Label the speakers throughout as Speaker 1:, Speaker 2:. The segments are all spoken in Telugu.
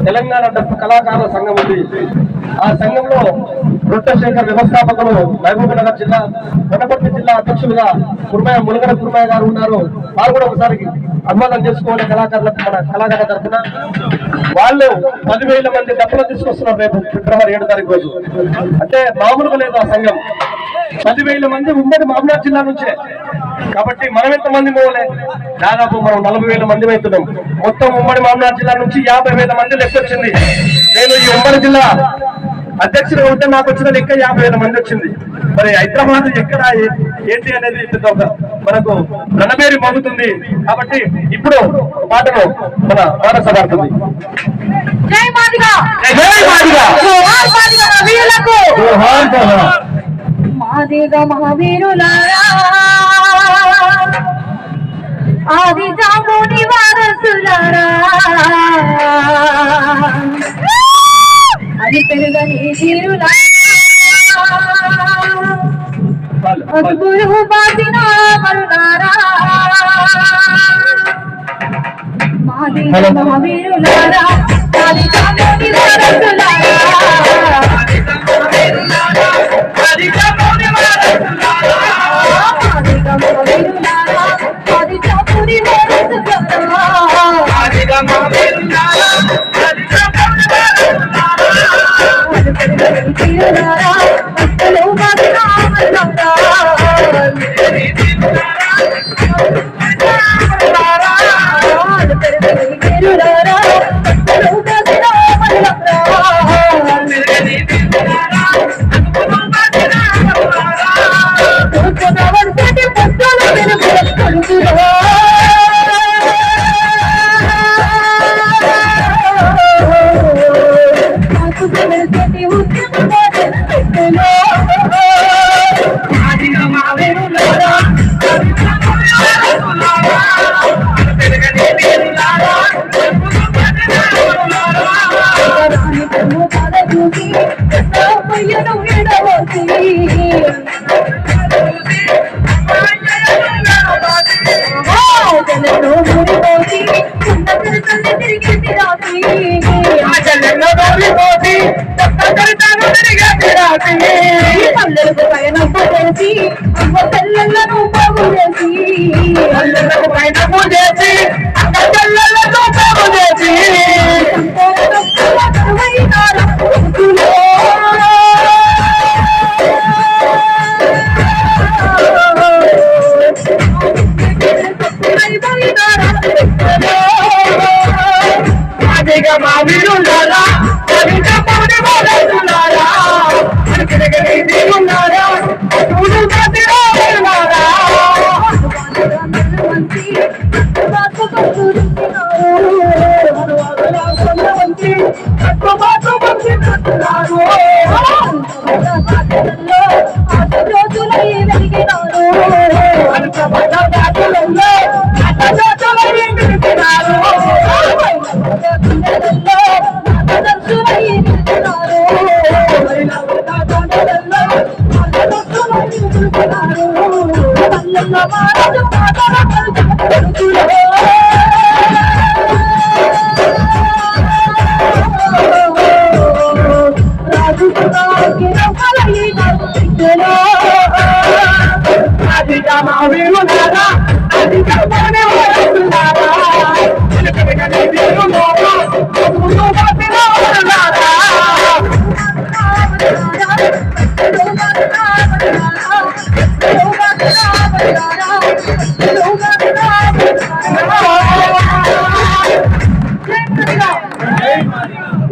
Speaker 1: తెలంగాణ డప్పు కళాకారుల సంఘం ఉంది. ఆ సంఘంలో వృత్తశేఖర్ వ్యవస్థాపకులు మహబూబ్నగర్ జిల్లా, వనపర్తి జిల్లా అధ్యక్షులుగా ములగడ కుర్మయ్య గారు ఉన్నారు. వారు కూడా ఒకసారి అభివాదం చేసుకోవాలి కళాకారులకు. మన కళాకారుల తరఫున వాళ్ళు 10,000 మంది డప్పులు తీసుకొస్తున్నారు రేపు ఫిబ్రవరి 7వ తారీఖు రోజు. అంటే మామూలుగా లేదు ఆ సంఘం. 10,000 మంది ఉమ్మడి మహబూబ్నగర్ జిల్లా నుంచే. కాబట్టి మనం ఎంతమంది పోలే, దాదాపు మనం 40,000 మంది అవుతున్నాం. మొత్తం ఉమ్మడి మహబూబ్నగర్ జిల్లా నుంచి 50,000 మంది లెక్క వచ్చింది. నేను ఈ ఉమ్మడి జిల్లా అధ్యక్షుడు ఉంటే నాకు వచ్చిన లెక్క 50,000 మంది వచ్చింది. మరి హైదరాబాద్ ఎక్కడ ఏంటి అనేది మనకు రణబేరి మోగుతుంది. కాబట్టి ఇప్పుడు పాటను మన మానస పాడుతుంది.
Speaker 2: ఆది జాముని వారసులారా, అది పెరుగని తీరులారా, గురువు బాసిన మరులారా, మాది మహావీరులారా, ఆది జాముని వారసులారా,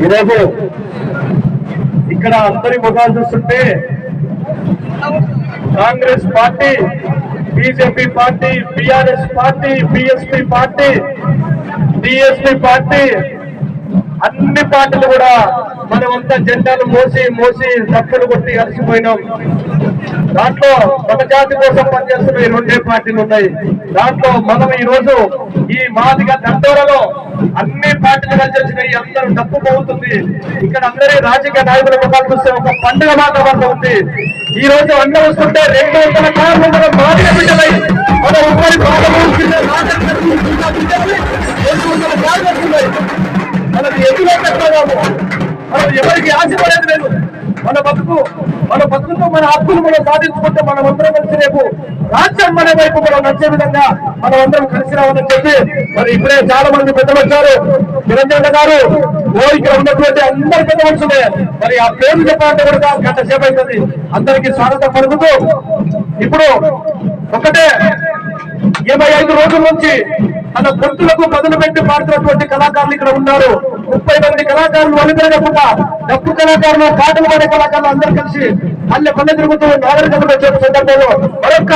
Speaker 1: ఈరోజు ఇక్కడ అందరి ముఖాలు చూస్తుంటే Congress party, BJP party, BRS party, BSP party, DSP party, అన్ని పార్టీలు కూడా మనమంతా జెండాలు మోసి తప్పులు కొట్టి అలసిపోయినాం. దాంట్లో మన జాతి కోసం పనిచేస్తున్న ఈ 2 పార్టీలు ఉన్నాయి. దాంట్లో మనం ఈ రోజు ఈ మాదిగ దండోరలో అన్ని పార్టీలు కలిసి వచ్చినాయి. అందరూ డప్పు పోతుంది. ఇక్కడ అందరి రాజకీయ నాయకుల ముఖాలు చూస్తే ఒక పండుగ వాతావరణం ఉంది. ఈ రోజు అన్న వస్తుంటే 200 కార్లు మాదిగ బిడ్డలై మన ఉమ్మడి మన మనది ఎదురే కష్టగాము. మనం ఎవరికి ఆశపడేది లేదు. మన బతుకుతో మన హక్కులు మనం సాధించుకుంటే మనం అందరం కలిసి రేపు రాజ్యం మన వైపు మనం నచ్చే విధంగా మనం అందరం కలిసి రావాలని చెప్పి మరి ఇప్పుడే చాలా మంది పెద్ద వచ్చారు. నిరంజన్ గారు ఇక్కడ ఉన్నటువంటి అందరు పెద్ద మనుషులే. మరి ఆ పేరు చెప్పాలంటే కూడా గంట సేపు అవుతుంది. అందరికీ స్వాగతం పలుకుతూ ఇప్పుడు ఒకటే 25 రోజుల నుంచి తన గొంతులకు బదులు పెట్టి పాడుతున్నటువంటి కళాకారులు ఇక్కడ ఉన్నారు. 30 మంది కళాకారులు వదిలిపెట్టకుండా డప్పు కళాకారులు, పాటలు పాడే కళాకారులు అందరూ కలిసి పల్లె తిరుగుతూ నాగరికతలు వచ్చే సందర్భంలో మరొక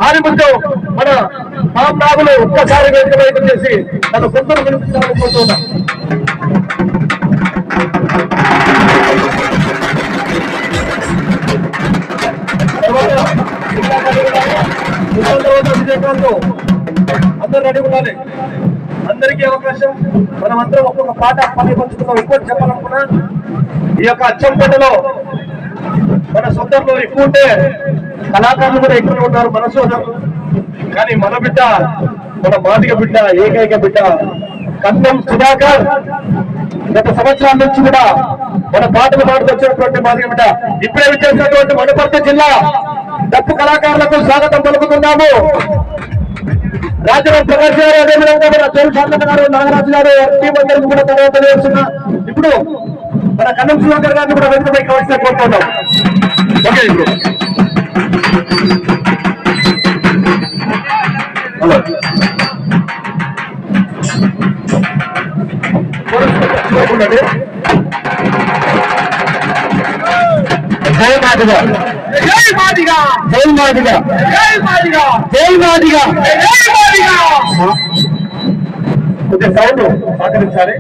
Speaker 1: ఆనిముద్దు మన నాగులు ఒక్కసారి వేదిక వైపు చేసి తన గొంతులు వినిపించాలని కోరుతున్నాం. అందరూ రెడీ ఉండాలి. అందరికీ అవకాశం. మనం అందరం ఒక్కొక్క పాట పని పంచుకుందాం. ఇంకోటి చెప్పాలనుకున్నా, ఈ యొక్క అచ్చంపేటలో మన సోదరులు ఎక్కువ ఉంటే కళాకారులు కూడా ఎక్కువ ఉన్నారు, మన సోదరులు. కానీ మన బిడ్డ, మన మాదిగ బిడ్డ, ఏకైక బిడ్డ కన్నం సుధాకర్ గత సంవత్సరాల నుంచి కూడా మన పాటలు పాడుకొచ్చినటువంటి మాదిగ బిడ్డ ఇప్పుడే విచ్చేసినటువంటి వనపర్తి జిల్లా డప్పు కళాకారులకు స్వాగతం పలుకుతున్నాము. రాజరాజ్ ప్రకాష్ గారు, అదేవిధంగా మన చోరు శాంతన్న గారు, నాగరాజు గారు, టీం అందరికీ కూడా తర్వాత తెలియజేస్తున్నా. ఇప్పుడు మన కన్నం సుధాకర్ గారిని కూడా వెంటనే కావాల్సిన కోరుతున్నాం. ఓకే, హలో జై మాదిగా, జై మాదిగా, జై మాదిగా, జై మాదిగా, జై మాదిగా, జై మాదిగా. కొద్దిగా సౌండ్ సహకరించాలి.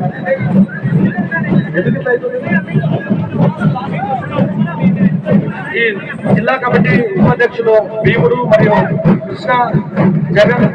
Speaker 1: ఈ జిల్లా కమిటీ ఉపాధ్యక్షులు భీముడు మరియు కృష్ణ జగన్